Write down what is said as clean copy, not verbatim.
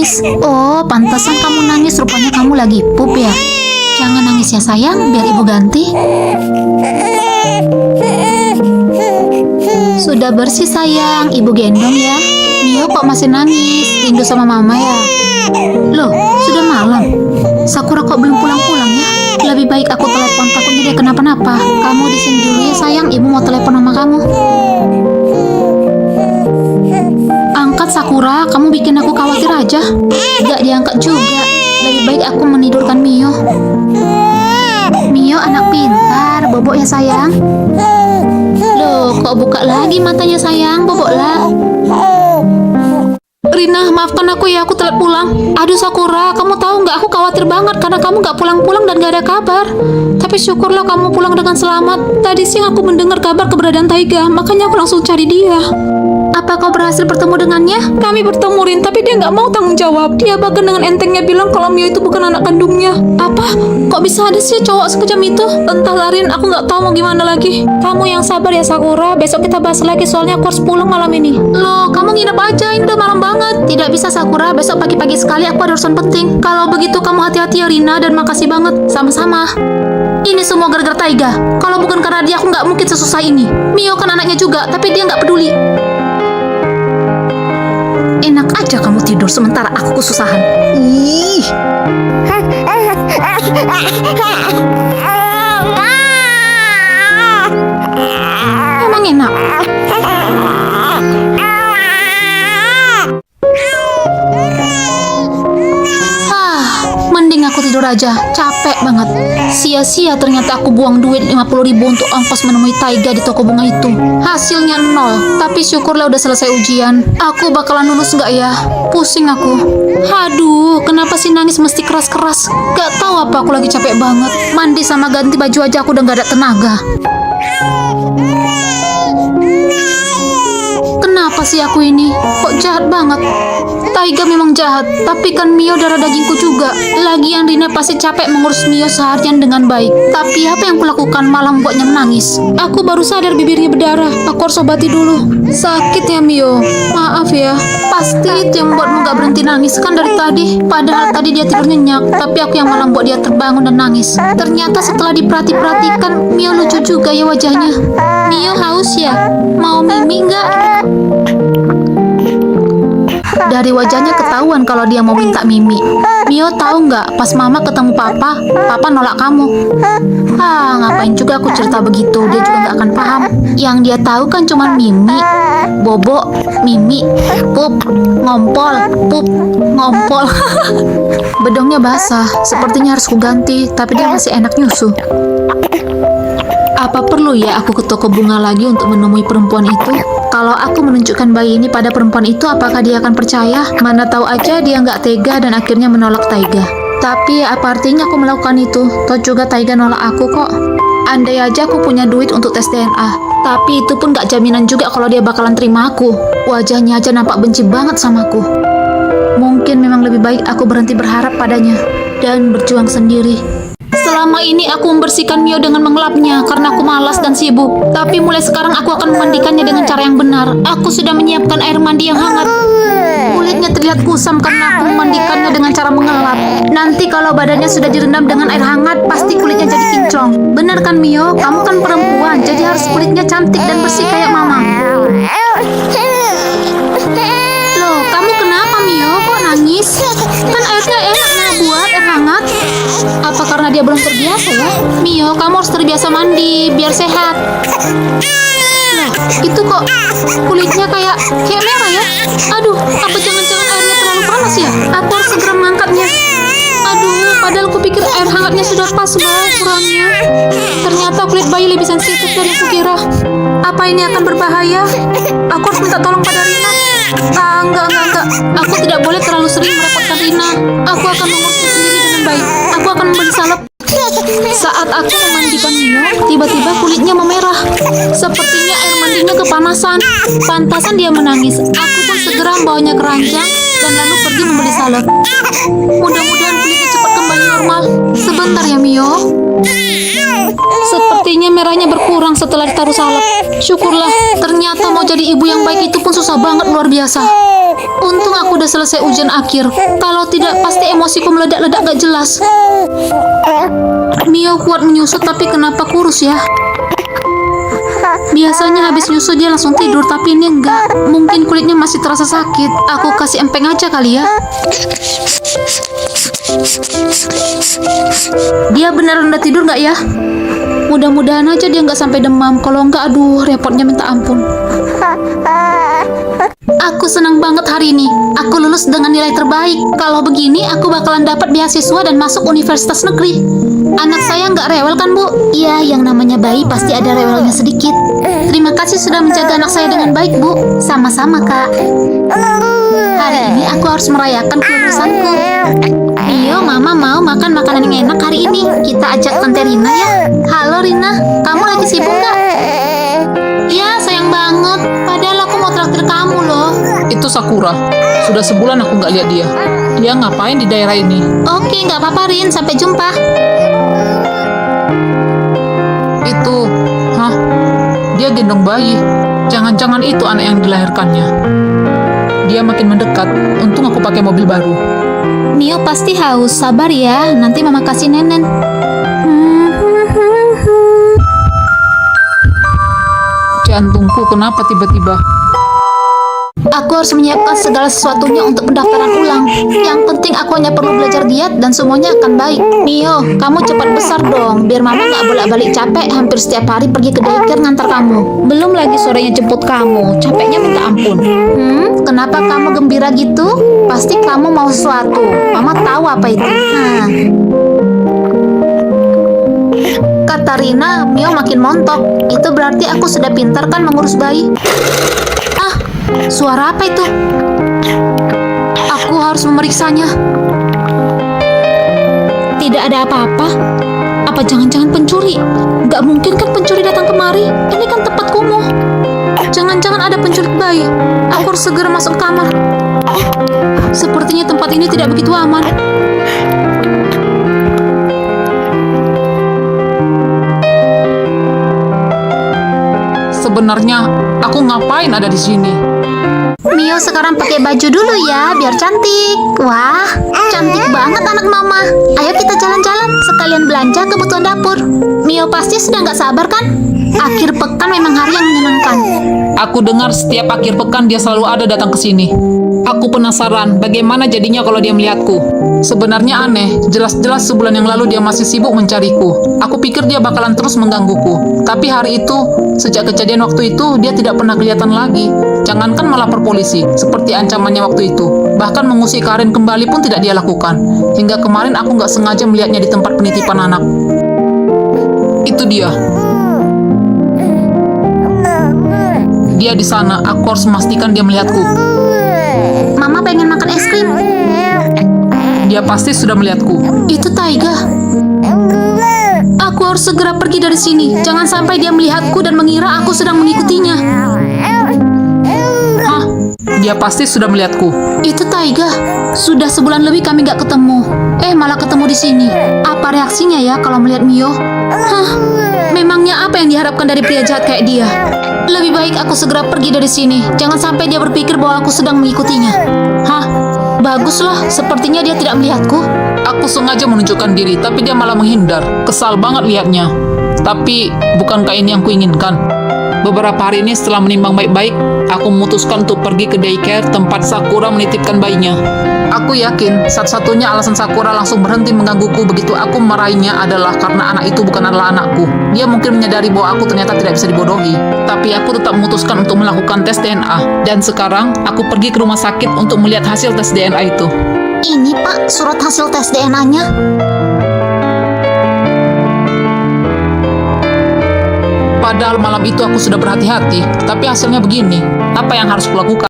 nangis. Oh, pantasan kamu nangis, rupanya kamu lagi pup ya. Jangan nangis ya sayang, biar ibu ganti. Sudah bersih sayang, ibu gendong ya. Mio kok masih nangis, rindu sama mama ya. Loh, sudah malam. Sakura kok belum pulang-pulang ya? Lebih baik aku telepon, takutnya dia kenapa-napa. Kamu di sini dulu ya sayang, ibu mau telepon sama kamu. Angkat Sakura, kamu bikin aku khawatir aja. Gak diangkat juga. Lebih baik aku menidurkan Mio. Mio anak pintar, bobok ya sayang. Loh, kok buka lagi matanya sayang, boboklah. Rina, maafkan aku ya, aku telat pulang. Aduh Sakura, kamu tahu nggak, aku khawatir banget karena kamu nggak pulang-pulang dan nggak ada kabar. Tapi syukurlah kamu pulang dengan selamat. Tadi siang aku mendengar kabar keberadaan Taiga, makanya aku langsung cari dia. Apa kau berhasil bertemu dengannya? Kami bertemu Rin, tapi dia nggak mau tanggung jawab. Dia bahkan dengan entengnya bilang kalau Mio itu bukan anak kandungnya. Apa? Kok bisa ada sih cowok sekejam itu? Entahlah Rin, aku nggak tahu mau gimana lagi. Kamu yang sabar ya Sakura, besok kita bahas lagi soalnya aku harus pulang malam ini. Loh, kamu nginep aja, ini udah malam banget. Tidak bisa Sakura, besok pagi-pagi sekali aku ada urusan penting. Kalau begitu kamu hati-hati ya Rina, dan makasih banget. Sama-sama. Ini semua gara-gara Taiga. Kalau bukan karena dia, aku nggak mungkin sesusah ini. Mio kan anaknya juga, tapi dia nggak peduli. Enak aja kamu tidur sementara aku kesusahan. Ih. Emang enak. Mending aku tidur aja, capek banget. Sia-sia ternyata aku buang duit 50.000 untuk ongkos menemui Taiga di toko bunga itu. Hasilnya 0, tapi syukurlah udah selesai ujian. Aku bakalan lulus nggak ya? Pusing aku. Aduh, kenapa sih nangis mesti keras-keras? Gak tahu apa, aku lagi capek banget. Mandi sama ganti baju aja aku udah gak ada tenaga. Kenapa sih aku ini? Kok jahat banget? Taiga memang jahat, tapi kan Mio darah dagingku juga. Lagian Rina pasti capek mengurus Mio seharian dengan baik. Tapi apa yang kulakukan malah membuatnya menangis. Aku baru sadar bibirnya berdarah. Aku harus obati dulu. Sakit ya Mio? Maaf ya. Pasti itu yang membuatmu gak berhenti nangis kan dari tadi. Padahal tadi dia tidur nyenyak, tapi aku yang malah membuat dia terbangun dan nangis. Ternyata setelah diperhati-perhatikan, Mio lucu juga ya wajahnya. Mio haus ya? Mau mimi nggak? Dari wajahnya ketahuan kalau dia mau minta mimi. Mio tahu nggak, pas mama ketemu papa nolak kamu. Ngapain juga aku cerita begitu, dia juga nggak akan paham. Yang dia tahu kan cuma mimi, bobo, mimi, pup, ngompol, pup, ngompol. Bedongnya basah, sepertinya harus kuganti, tapi dia masih enak nyusu. Apa perlu ya aku ke toko bunga lagi untuk menemui perempuan itu? Kalau aku menunjukkan bayi ini pada perempuan itu, apakah dia akan percaya? Mana tahu aja dia nggak tega dan akhirnya menolak Taiga. Tapi apa artinya aku melakukan itu? Toh juga Taiga nolak aku kok. Andai aja aku punya duit untuk tes DNA. Tapi itu pun nggak jaminan juga kalau dia bakalan terima aku. Wajahnya aja nampak benci banget sama aku. Mungkin memang lebih baik aku berhenti berharap padanya dan berjuang sendiri. Selama ini aku membersihkan Mio dengan mengelapnya karena aku malas dan sibuk. Tapi mulai sekarang aku akan memandikannya dengan cara yang benar. Aku sudah menyiapkan air mandi yang hangat. Kulitnya terlihat kusam karena aku memandikannya dengan cara mengelap. Nanti kalau badannya sudah direndam dengan air hangat, pasti kulitnya jadi kinclong. Benar kan Mio? Kamu kan perempuan, jadi harus kulitnya cantik dan bersih kayak mama. Loh, kamu kenapa Mio? Kok nangis? Kan airnya enak nah buat air hangat. Apa karena dia belum terbiasa ya? Mio, kamu harus terbiasa mandi biar sehat. Nah, itu kok kulitnya kayak merah ya? Aduh, apa jangan-jangan airnya terlalu panas ya? Aku harus segera mengangkatnya. Aduh, padahal aku pikir air hangatnya sudah pas banget ukurannya. Ternyata kulit bayi lebih sensitif dari yang kukira. Apa ini akan berbahaya? Aku harus minta tolong pada Rina. Enggak. Aku tidak boleh terlalu sering merepotkan Rina. Aku akan mengurusnya sendiri dengan baik. Aku akan membeli salep. Saat aku memandikan Mio, tiba-tiba kulitnya memerah. Sepertinya air mandinya kepanasan. Pantasan dia menangis. Aku pun segera membawanya ke ranjang dan lalu pergi membeli salep. Mudah-mudahan kulitnya cepat kembali normal. Sebentar ya Mio. Sepertinya merahnya berkurang setelah ditaruh salep. Syukurlah, ternyata mau jadi ibu yang baik itu pun susah banget, luar biasa. Untung aku udah selesai ujian akhir. Kalau tidak, pasti emosiku meledak-ledak gak jelas. Mio kuat menyusut, tapi kenapa kurus ya? Biasanya habis nyusu dia langsung tidur, tapi ini enggak. Mungkin kulitnya masih terasa sakit. Aku kasih empeng aja kali ya. Dia beneran udah tidur nggak ya? Mudah-mudahan aja dia nggak sampai demam. Kalau nggak, aduh, repotnya minta ampun. Aku senang banget hari ini. Aku lulus dengan nilai terbaik. Kalau begini, aku bakalan dapat beasiswa dan masuk universitas negeri. Anak saya nggak rewel kan, Bu? Iya, yang namanya bayi pasti ada rewelnya sedikit. Terima kasih sudah menjaga anak saya dengan baik, Bu. Sama-sama, Kak. Hari ini aku harus merayakan kelulusanku. Iyo, Mama mau makan makanan yang enak hari ini. Kita ajak Tante Rina ya. Halo Rina, kamu lagi sibuk nggak? Iya, sayang banget. Padahal aku mau traktir kamu loh. Itu Sakura. Sudah sebulan aku nggak lihat dia. Dia ngapain di daerah ini? Oke, nggak apa-apa Rin. Sampai jumpa. Itu, dia gendong bayi. Jangan-jangan itu anak yang dilahirkannya. Dia makin mendekat. Untung aku pakai mobil baru. Mio pasti haus. Sabar ya, nanti Mama kasih nenen. Jantungku kenapa tiba-tiba? Aku harus menyiapkan segala sesuatunya untuk pendaftaran ulang. Yang penting aku hanya perlu belajar diet dan semuanya akan baik. Mio, kamu cepat besar dong, biar Mama nggak bolak-balik capek hampir setiap hari pergi ke daycare ngantar kamu. Belum lagi sorenya jemput kamu, capeknya minta ampun. Kenapa kamu gembira gitu? Pasti kamu mau sesuatu. Mama tahu apa itu. Kata Rina, Mio makin montok. Itu berarti aku sudah pintar kan mengurus bayi. Suara apa itu? Aku harus memeriksanya. Tidak ada apa-apa. Apa jangan-jangan pencuri? Gak mungkin kan pencuri datang kemari. Ini kan tempat kumuh. Jangan-jangan ada penculik bayi. Aku harus segera masuk kamar. Sepertinya tempat ini tidak begitu aman. Sebenarnya aku ngapain ada di sini? Mio sekarang pakai baju dulu ya, biar cantik. Wah, cantik banget anak Mama. Ayo kita jalan-jalan, sekalian belanja kebutuhan dapur. Mio pasti sudah nggak sabar kan? Akhir pekan memang hari yang menyenangkan. Aku dengar setiap akhir pekan dia selalu ada datang ke sini. Aku penasaran bagaimana jadinya kalau dia melihatku. Sebenarnya aneh, jelas-jelas sebulan yang lalu dia masih sibuk mencariku. Aku pikir dia bakalan terus menggangguku. Tapi hari itu, sejak kejadian waktu itu, dia tidak pernah kelihatan lagi. Jangankan melapor polisi, seperti ancamannya waktu itu. Bahkan mengusir Karin kembali pun tidak dia lakukan. Hingga kemarin aku nggak sengaja melihatnya di tempat penitipan anak. Itu dia. Dia di sana, aku harus memastikan dia melihatku. Mama pengen makan es krim. Dia pasti sudah melihatku. Itu Taiga. Aku harus segera pergi dari sini. Jangan sampai dia melihatku dan mengira aku sedang mengikutinya. Dia pasti sudah melihatku. Itu Taiga. Sudah sebulan lebih kami gak ketemu. Malah ketemu di sini. Apa reaksinya ya kalau melihat Mio? Memangnya apa yang diharapkan dari pria jahat kayak dia? Lebih baik aku segera pergi dari sini. Jangan sampai dia berpikir bahwa aku sedang mengikutinya. Baguslah, sepertinya dia tidak melihatku. Aku sengaja menunjukkan diri, tapi dia malah menghindar. Kesal banget lihatnya. Tapi, bukankah ini yang kuinginkan? Beberapa hari ini setelah menimbang baik-baik, aku memutuskan untuk pergi ke daycare tempat Sakura menitipkan bayinya. Aku yakin satu-satunya alasan Sakura langsung berhenti menggangguku begitu aku meraihnya adalah karena anak itu bukan adalah anakku. Dia mungkin menyadari bahwa aku ternyata tidak bisa dibodohi. Tapi aku tetap memutuskan untuk melakukan tes DNA. Dan sekarang, aku pergi ke rumah sakit untuk melihat hasil tes DNA itu. Ini Pak, surat hasil tes DNA-nya. Padahal malam itu aku sudah berhati-hati, tapi hasilnya begini. Apa yang harus kulakukan?